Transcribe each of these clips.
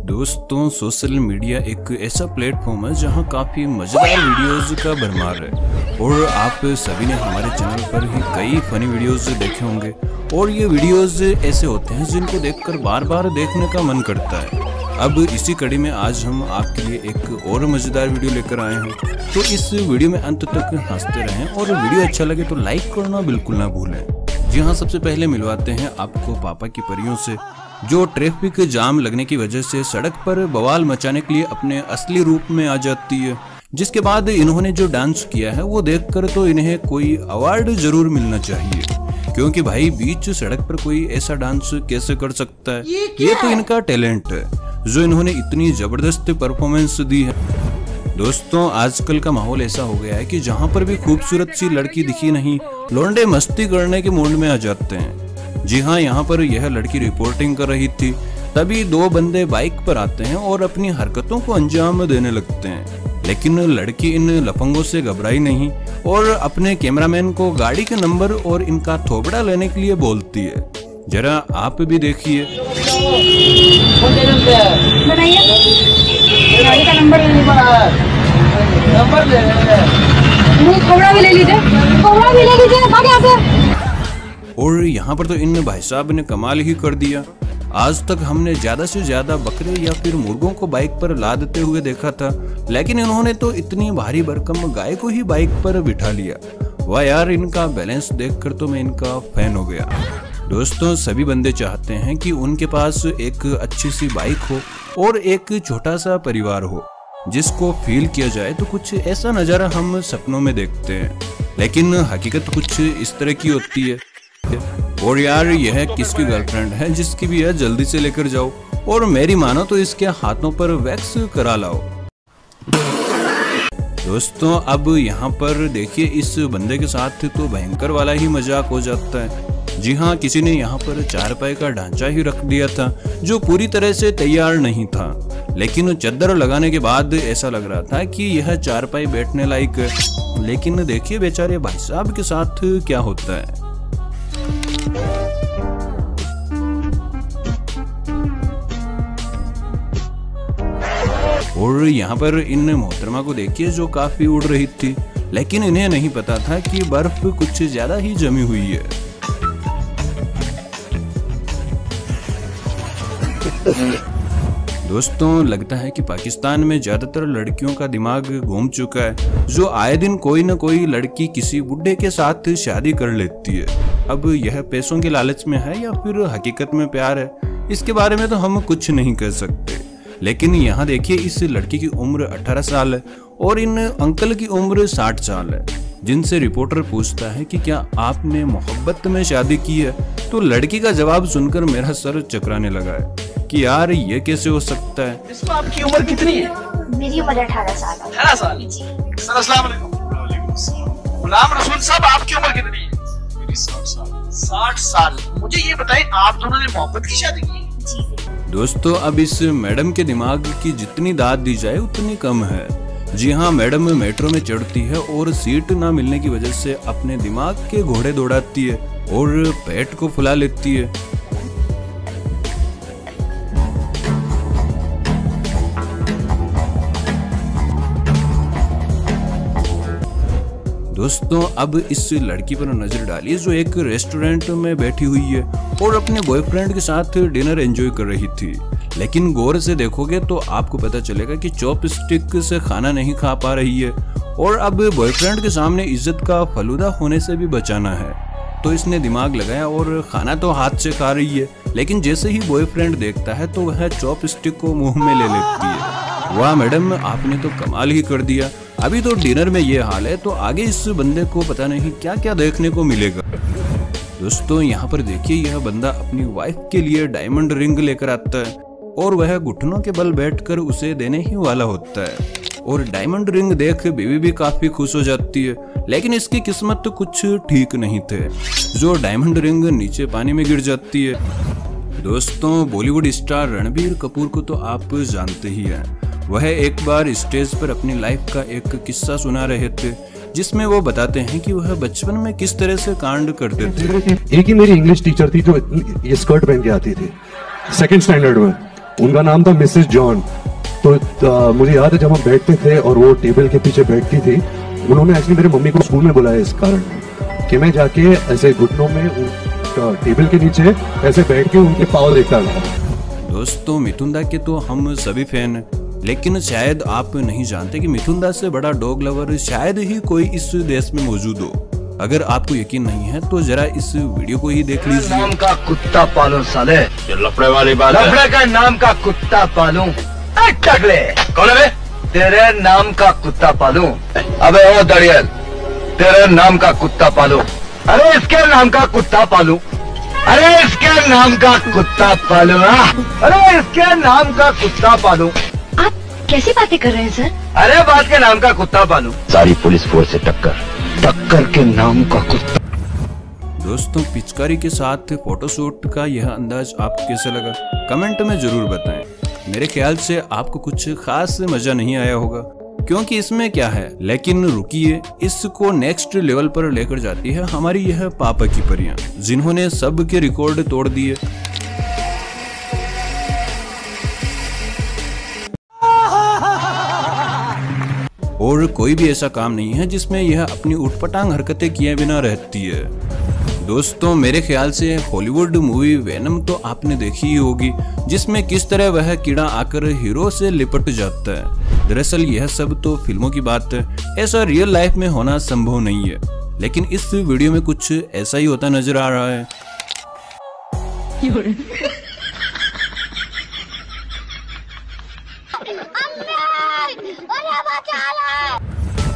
दोस्तों, social media एक ऐसा प्लेटफॉर्म है जहां काफ़ी मज़ेदार वीडियोस का भरमार है और आप सभी ने हमारे चैनल पर ही कई फनी वीडियोस देखे होंगे और ये वीडियोस ऐसे होते हैं जिनको देखकर बार बार देखने का मन करता है। अब इसी कड़ी में आज हम आपके लिए एक और मज़ेदार वीडियो लेकर आए हैं, तो इस वीडियो में अंत तक हंसते रहें और वीडियो अच्छा लगे तो लाइक करना बिल्कुल ना भूलें। जी हाँ, सबसे पहले मिलवाते हैं आपको पापा की परियों से, जो ट्रैफिक जाम लगने की वजह से सड़क पर बवाल मचाने के लिए अपने असली रूप में आ जाती है। जिसके बाद इन्होंने जो डांस किया है वो देखकर तो इन्हें कोई अवार्ड जरूर मिलना चाहिए, क्योंकि भाई बीच सड़क पर कोई ऐसा डांस कैसे कर सकता है। ये तो इनका टैलेंट है जो इन्होंने इतनी जबरदस्त परफॉर्मेंस दी है। दोस्तों, आजकल का माहौल ऐसा हो गया है कि जहाँ पर भी खूबसूरत सी लड़की दिखी नहीं, लौंडे मस्ती करने के मूड में आ जाते हैं। जी हाँ, यहाँ पर यह लड़की रिपोर्टिंग कर रही थी, तभी दो बंदे बाइक पर आते हैं और अपनी हरकतों को अंजाम देने लगते हैं। लेकिन लड़की इन लफंगों से घबराई नहीं और अपने कैमरामैन को गाड़ी के नंबर और इनका थोपड़ा लेने के लिए बोलती है। जरा आप भी देखिए। गाड़ी का नंबर लेने पड़ा है, नंबर ले थोड़ा भी ले लीजिए, थोड़ा भी ले लीजिए, भाग यहाँ से। और यहाँ पर तो इन भाई साहब ने कमाल ही कर दिया। आज तक हमने ज्यादा से ज्यादा बकरे या फिर मुर्गों को बाइक पर लादते हुए देखा था, लेकिन इन्होंने तो इतनी भारी भरकम गाय को ही बाइक पर बिठा लिया। वाह यार, इनका बैलेंस देखकर तो मैं इनका फैन हो गया। दोस्तों, सभी बंदे चाहते हैं कि उनके पास एक अच्छी सी बाइक हो और एक छोटा सा परिवार हो जिसको फील किया जाए तो कुछ ऐसा नज़ारा हम सपनों में देखते हैं, लेकिन हकीकत कुछ इस तरह की होती है। और यार, यह किसकी गर्लफ्रेंड है जिसकी भी है, जल्दी से लेकर जाओ और मेरी मानो तो इसके हाथों पर वैक्स करा लाओ। दोस्तों, अब यहाँ पर देखिए, इस बंदे के साथ तो भयंकर वाला ही मजाक हो जाता है। जी हाँ, किसी ने यहाँ पर चारपाई का ढांचा ही रख दिया था जो पूरी तरह से तैयार नहीं था, लेकिन चादर लगाने के बाद ऐसा लग रहा था कि यह चारपाई बैठने लायक है। लेकिन देखिए बेचारे भाई साहब के साथ क्या होता है। और यहाँ पर इन मोहतरमा को देखिए जो काफी उड़ रही थी, लेकिन इन्हें नहीं पता था कि बर्फ कुछ ज्यादा ही जमी हुई है। दोस्तों, लगता है कि पाकिस्तान में ज्यादातर लड़कियों का दिमाग घूम चुका है, जो आए दिन कोई न कोई लड़की किसी बुड्ढे के साथ शादी कर लेती है। अब यह पैसों के लालच में है या फिर हकीकत में प्यार है, इसके बारे में तो हम कुछ नहीं कह सकते। लेकिन यहाँ देखिए, इस लड़की की उम्र 18 साल है और इन अंकल की उम्र 60 साल है, जिनसे रिपोर्टर पूछता है कि क्या आपने मोहब्बत में शादी की है, तो लड़की का जवाब सुनकर मेरा सर चकराने लगा है कि यार ये कैसे हो सकता है। इसमें आपकी उम्र कितनी है? मेरी उम्र 18 साल। 18 साल सर, अस्सलाम वालेकुम। गुलाम रसूल साहब, आपकी उम्र कितनी है? मेरी 60 साल। 60 साल। मुझे ये बताएं, आप दोनों ने मोहब्बत की शादी की? दोस्तों, अब इस मैडम के दिमाग की जितनी दाद दी जाए उतनी कम है। जी हाँ, मैडम मेट्रो में चढ़ती है और सीट ना मिलने की वजह से अपने दिमाग के घोड़े दौड़ाती है और पेट को फुला लेती है। दोस्तों, अब इस लड़की पर नजर डालिए जो एक रेस्टोरेंट में बैठी हुई है और अपने बॉयफ्रेंड के साथ डिनर एंजॉय कर रही थी। लेकिन गौर से देखोगे तो आपको पता चलेगा कि चॉपस्टिक से खाना नहीं खा पा रही है और अब बॉयफ्रेंड के सामने इज्जत का फलूदा होने से भी बचाना है, तो इसने दिमाग लगाया और खाना तो हाथ से खा रही है, लेकिन जैसे ही बॉयफ्रेंड देखता है तो वह चॉपस्टिक को मुंह में ले लेती है। वाह मैडम, आपने तो कमाल ही कर दिया। अभी तो डिनर में ये हाल है, तो आगे इस बंदे को पता नहीं क्या क्या देखने को मिलेगा। दोस्तों, यहाँ पर देखिए, यह बंदा अपनी वाइफ के लिए डायमंड रिंग लेकर आता है और वह घुटनों के बल बैठकर उसे देने ही वाला होता है। और डायमंड रिंग देख बीवी भी काफी खुश हो जाती है, लेकिन इसकी किस्मत कुछ ठीक नहीं थे, जो डायमंड रिंग नीचे पानी में गिर जाती है। दोस्तों, बॉलीवुड स्टार रणबीर कपूर को तो आप जानते ही हैं। वह एक बार स्टेज पर अपनी लाइफ का एक किस्सा सुना रहे थे, जिसमें वो बताते हैं कि वह बचपन में किस तरह से कांड करते थे। एक ही मेरी इंग्लिश टीचर थी जो ये स्कर्ट पहन के आती थी 2nd स्टैंडर्ड में, उनका नाम था मिसेस जॉन। तो मुझे याद है जब हम बैठते थे और वो टेबल के पीछे बैठती थी, उन्होंने एक्चुअली मेरी मम्मी को स्कूल में बुलाया इस कारण कि मैं जाके ऐसे घुटनों में टेबल के नीचे ऐसे बैठ के उनके पाँव देखता था। दोस्तों मिथुन दा के तो हम सभी फैन हैं, लेकिन शायद आप नहीं जानते कि मिथुन दा से बड़ा डॉग लवर शायद ही कोई इस देश में मौजूद हो। अगर आपको यकीन नहीं है तो जरा इस वीडियो को ही देख लीजिए। नाम का कुत्ता पालूं साले, ये लफड़े वाली बात है। लफड़े का नाम का कुत्ता पालूं। टकले कौन है? तेरे नाम का कुत्ता पालूं। अबे ओ दड़ियल, तेरे नाम का कुत्ता पालूं। अरे इसके नाम का कुत्ता पालूं। अरे इसके नाम का कुत्ता पालूं। अरे इसके नाम का कुत्ता पालूं। आप कैसी बातें कर रहे हैं सर? अरे बात के नाम का कुत्ता पालूं। सारी पुलिस फोर्स से टक्कर के नाम का कुत्ता। दोस्तों पिचकारी के साथ फोटोशूट का यह अंदाज आपको कैसा लगा, कमेंट में जरूर बताएं। मेरे ख्याल से आपको कुछ खास मजा नहीं आया होगा, क्योंकि इसमें क्या है। लेकिन रुकिए, इसको नेक्स्ट लेवल पर लेकर जाती है हमारी यह पापा की परियां, जिन्होंने सबके रिकॉर्ड तोड़ दिए। और कोई भी ऐसा काम नहीं है जिसमें यह अपनी उठपटांग हरकतें किए बिना रहती है। दोस्तों मेरे ख्याल से हॉलीवुड मूवी वेनम तो आपने देखी ही होगी, जिसमें किस तरह वह कीड़ा आकर हीरो से लिपट जाता है। दरअसल यह सब तो फिल्मों की बात है, ऐसा रियल लाइफ में होना संभव नहीं है। लेकिन इस वीडियो में कुछ ऐसा ही होता नजर आ रहा है।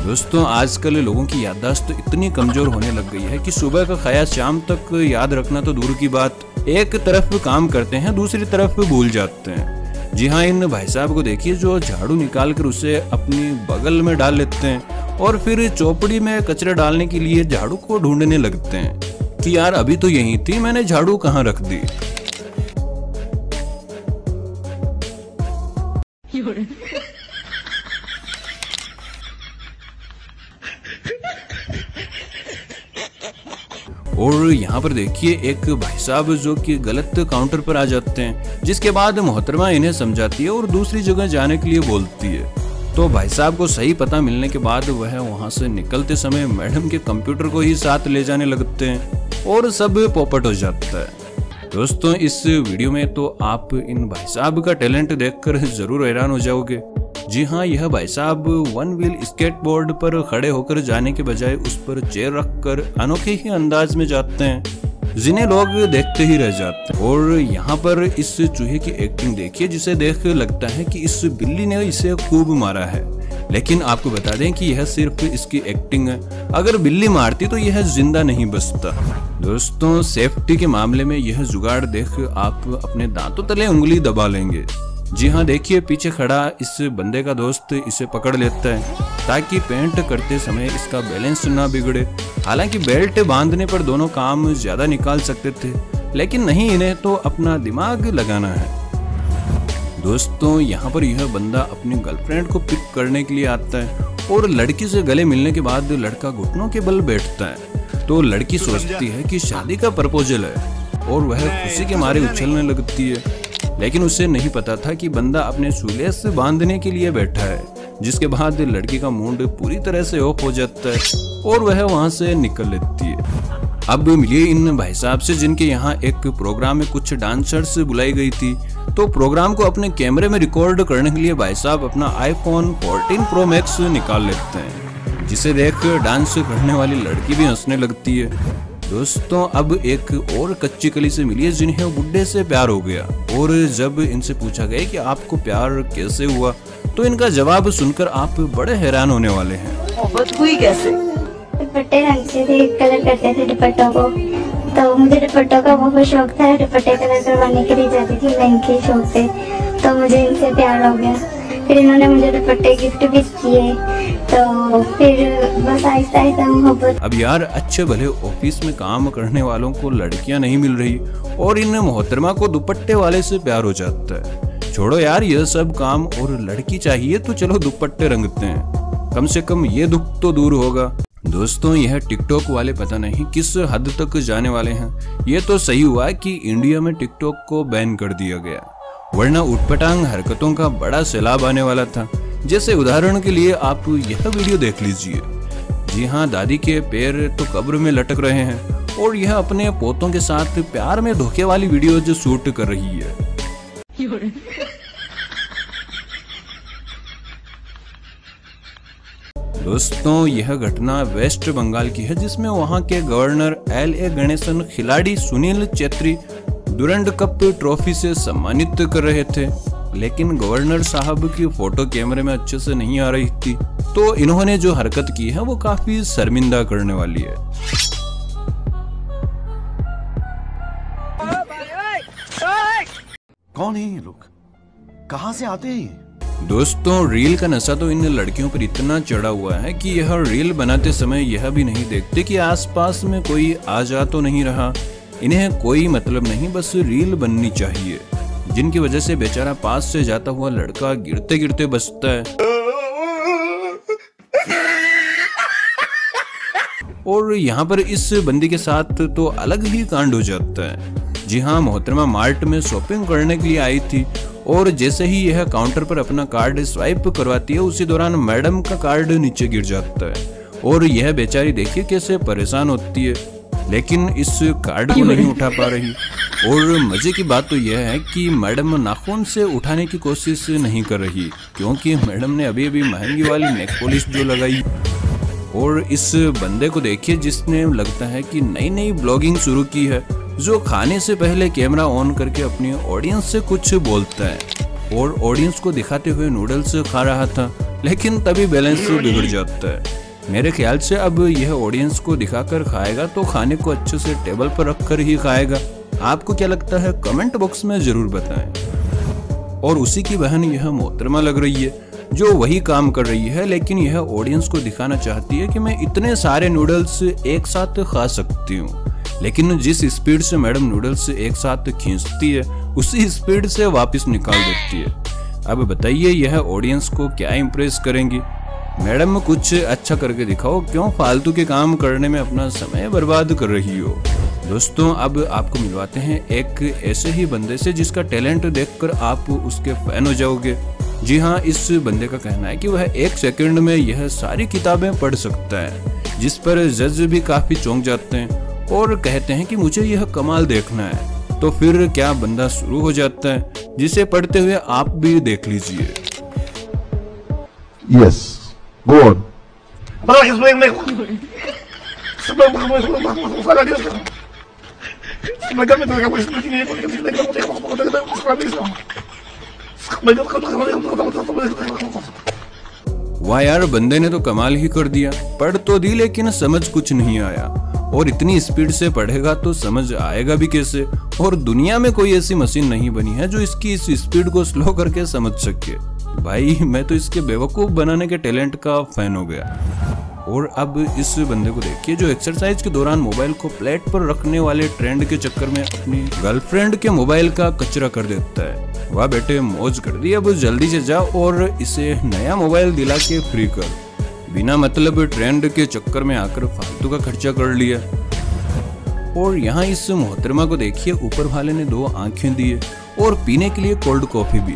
दोस्तों आजकल लोगों की याददाश्त तो इतनी कमजोर होने लग गई है कि सुबह का खाया शाम तक याद रखना तो दूर की बात, एक तरफ काम करते हैं दूसरी तरफ भूल जाते हैं। जी हाँ, इन भाई साहब को देखिए जो झाड़ू निकाल कर उसे अपनी बगल में डाल लेते हैं और फिर चौपड़ी में कचरे डालने के लिए झाड़ू को ढूंढने लगते हैं कि यार अभी तो यही थी, मैंने झाड़ू कहाँ रख दी। और यहाँ पर देखिए एक भाई साहब जो कि गलत काउंटर पर आ जाते हैं, जिसके बाद मोहतरमा इन्हें समझाती है और दूसरी जगह जाने के लिए बोलती है। तो भाई साहब को सही पता मिलने के बाद वह वहाँ से निकलते समय मैडम के कंप्यूटर को ही साथ ले जाने लगते हैं और सब पोपट हो जाता है। दोस्तों इस वीडियो में तो आप इन भाई साहब का टैलेंट देखकर जरूर हैरान हो जाओगे। जी हाँ, यह भाई साहब वन व्हील स्केटबोर्ड पर खड़े होकर जाने के बजाय उस पर चेयर रखकर अनोखे ही अंदाज में जाते हैं, जिन्हें लोग देखते ही रह जाते हैं। और यहाँ पर इस चूहे की एक्टिंग देखिए, जिसे देख लगता है कि इस बिल्ली ने इसे खूब मारा है। लेकिन आपको बता दें कि यह सिर्फ इसकी एक्टिंग है, अगर बिल्ली मारती तो यह जिंदा नहीं बचता। दोस्तों सेफ्टी के मामले में यह जुगाड़ देख आप अपने दांतों तले उंगली दबा लेंगे। जी हाँ, देखिए पीछे खड़ा इस बंदे का दोस्त इसे पकड़ लेता है ताकि पेंट करते समय इसका बैलेंस ना बिगड़े। हालांकि बेल्ट बांधने पर दोनों काम ज्यादा निकाल सकते थे, लेकिन नहीं, इन्हें तो अपना दिमाग लगाना है। दोस्तों यहाँ पर यह बंदा अपनी गर्लफ्रेंड को पिक करने के लिए आता है और लड़की से गले मिलने के बाद लड़का घुटनों के बल बैठता है। तो लड़की सोचती है कि शादी का प्रपोजल है और वह खुशी के मारे उछलने लगती है, लेकिन उसे नहीं पता था कि बंदा अपने शूलेस से बांधने के लिए बैठा है। जिसके बाद लड़की का मूड पूरी तरह से ऑफ हो जाता है और वह वहां से निकल लेती है। अब मिलिए इन भाई साहब से जिनके यहाँ एक प्रोग्राम में कुछ डांसर्स बुलाई गई थी। तो प्रोग्राम को अपने कैमरे में रिकॉर्ड करने के लिए भाई साहब अपना iPhone 14 Pro Max निकाल लेते हैं, जिसे देख डांस करने वाली लड़की भी हंसने लगती है। दोस्तों अब एक और कच्ची कली से मिली है जिन्हें बुड्ढे से प्यार हो गया, और जब इनसे पूछा गया कि आपको प्यार कैसे हुआ तो इनका जवाब सुनकर आप बड़े हैरान होने वाले हैं। मोहब्बत हुई कैसे? दुपट्टे रंग से थे, कलर करते थे दुपट्टों को, तो मुझे दुपट्टों का बहुत शौक था। दुपट्टे कलर करवाने के लिए जाती थी बैंक के शौक से, तो मुझे इनसे प्यार हो गया। फिर इन्होंने मुझे दुपट्टे गिफ्ट भी किए, तो फिर बस आहिस्ता आहिस्ता मोहब्बत। अब यार अच्छे भले ऑफिस में काम करने वालों को लड़कियां नहीं मिल रही और इन मोहतरमा को दुपट्टे वाले से प्यार हो जाता है। छोड़ो यार यह सब काम, और लड़की चाहिए तो चलो दुपट्टे रंगते हैं, कम से कम ये दुख तो दूर होगा। दोस्तों यह टिकटॉक वाले पता नहीं किस हद तक जाने वाले हैं। ये तो सही हुआ कि इंडिया में टिकटॉक को बैन कर दिया गया, वरना उटपटांग हरकतों का बड़ा सैलाब आने वाला था। जैसे उदाहरण के लिए आप यह वीडियो देख लीजिए। जी हाँ, दादी के पैर तो कब्र में लटक रहे हैं और यह अपने पोतों के साथ प्यार में धोखे वाली वीडियो जो शूट कर रही है। दोस्तों, यह घटना वेस्ट बंगाल की है, जिसमें वहां के गवर्नर LA गणेशन खिलाड़ी Sunil Chhetri Durand cup trophy से सम्मानित कर रहे थे, लेकिन गवर्नर साहब की फोटो कैमरे में अच्छे से नहीं आ रही थी। तो इन्होंने जो हरकत की है वो काफी शर्मिंदा करने वाली है। कौन है ये लोग, कहां से आते हैं? दोस्तों, रील का नशा तो इन लड़कियों पर इतना चढ़ा हुआ है कि यह रील बनाते समय यह भी नहीं देखते कि आसपास में कोई आ जा तो नहीं रहा। इन्हें कोई मतलब नहीं, बस रील बननी चाहिए, जिनकी वजह से बेचारा पास से जाता हुआ लड़का गिरते गिरते बचता है। और यहाँ पर इस बंदी के साथ तो अलग ही कांड हो जाता है। जी हाँ, मोहतरमा मार्ट में शॉपिंग करने के लिए आई थी और जैसे ही यह काउंटर पर अपना कार्ड स्वाइप करवाती है, उसी दौरान मैडम का कार्ड नीचे गिर जाता है और यह बेचारी देखिए कैसे परेशान होती है, लेकिन इस कार्ड को नहीं उठा पा रही। और मजे की बात तो यह है कि मैडम नाखून से उठाने की कोशिश नहीं कर रही, क्योंकि मैडम ने अभी अभी महंगी वाली नेक पॉलिश जो लगाई। और इस बंदे को देखिए जिसने लगता है कि नई नई ब्लॉगिंग शुरू की है, जो खाने से पहले कैमरा ऑन करके अपनी ऑडियंस से कुछ बोलता है और ऑडियंस को दिखाते हुए नूडल्स खा रहा था, लेकिन तभी बैलेंस बिगड़ जाता है। मेरे ख्याल से अब यह ऑडियंस को दिखाकर खाएगा तो खाने को अच्छे से टेबल पर रखकर ही खाएगा। आपको क्या लगता है, कमेंट बॉक्स में जरूर बताएं। और उसी की बहन यह मोहतरमा लग रही है जो वही काम कर रही है, लेकिन यह ऑडियंस को दिखाना चाहती है कि मैं इतने सारे नूडल्स एक साथ खा सकती हूँ। लेकिन जिस स्पीड से मैडम नूडल्स एक साथ खींचती है, उसी स्पीड से वापस निकाल देती है। अब बताइए यह ऑडियंस को क्या इम्प्रेस करेंगी। मैडम कुछ अच्छा करके दिखाओ, क्यों फालतू के काम करने में अपना समय बर्बाद कर रही हो। दोस्तों, अब आपको मिलवाते हैं एक ऐसे ही बंदे से जिसका टैलेंट देखकर आप उसके फैन हो जाओगे। जी हाँ, इस बंदे का कहना है कि वह 1 सेकंड में यह सारी किताबें पढ़ सकता है, जिस पर जज भी काफी चौंक जाते हैं और कहते हैं कि मुझे यह कमाल देखना है। तो फिर क्या बंदा शुरू हो जाता है, जिसे पढ़ते हुए आप भी देख लीजिए। Yes, go on. वाह यार, बंदे ने तो कमाल ही कर दिया। पढ़ तो दी लेकिन समझ कुछ नहीं आया, और इतनी स्पीड से पढ़ेगा तो समझ आएगा भी कैसे। और दुनिया में कोई ऐसी मशीन नहीं बनी है जो इसकी इस स्पीड को स्लो करके समझ सके। भाई, मैं तो इसके बेवकूफ बनाने के टैलेंट का फैन हो गया। और अब इस बंदे को देखिए जो एक्सरसाइज के दौरान मोबाइल को प्लेट पर रखने वाले ट्रेंड के चक्कर में अपनी गर्लफ्रेंड के मोबाइल का कचरा कर देता है। वाह बेटे, मौज कर दी, अब जल्दी से जा और इसे नया मोबाइल दिला के फ्री कर। बिना मतलब ट्रेंड के चक्कर में आकर फालतू का खर्चा कर लिया। और यहाँ इस मोहतरमा को देखिए, ऊपर वाले ने 2 आंखें दी है और पीने के लिए कोल्ड कॉफी भी,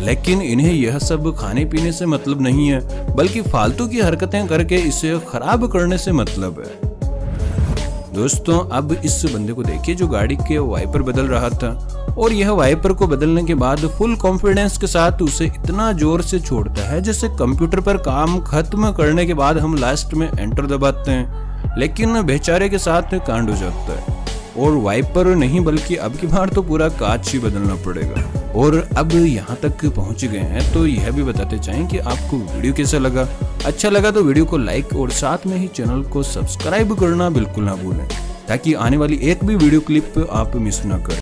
लेकिन इन्हें यह सब खाने पीने से मतलब नहीं है, बल्कि फालतू की हरकतें करके इसे खराब करने से मतलब है। दोस्तों, अब इस बंदे को देखिए जो गाड़ी के वाइपर बदल रहा था, और यह वाइपर को बदलने के बाद फुल कॉन्फिडेंस के साथ उसे इतना जोर से छोड़ता है जैसे कंप्यूटर पर काम खत्म करने के बाद हम लास्ट में एंटर दबाते हैं। लेकिन बेचारे के साथ कांड हो जाता है और वाइपर नहीं बल्कि अब की बार तो पूरा कांच ही बदलना पड़ेगा। और अब यहाँ तक पहुँच गए हैं तो यह भी बताते चाहें कि आपको वीडियो कैसा लगा। अच्छा लगा तो वीडियो को लाइक और साथ में ही चैनल को सब्सक्राइब करना बिल्कुल ना भूलें, ताकि आने वाली एक भी वीडियो क्लिप आप मिस ना करें।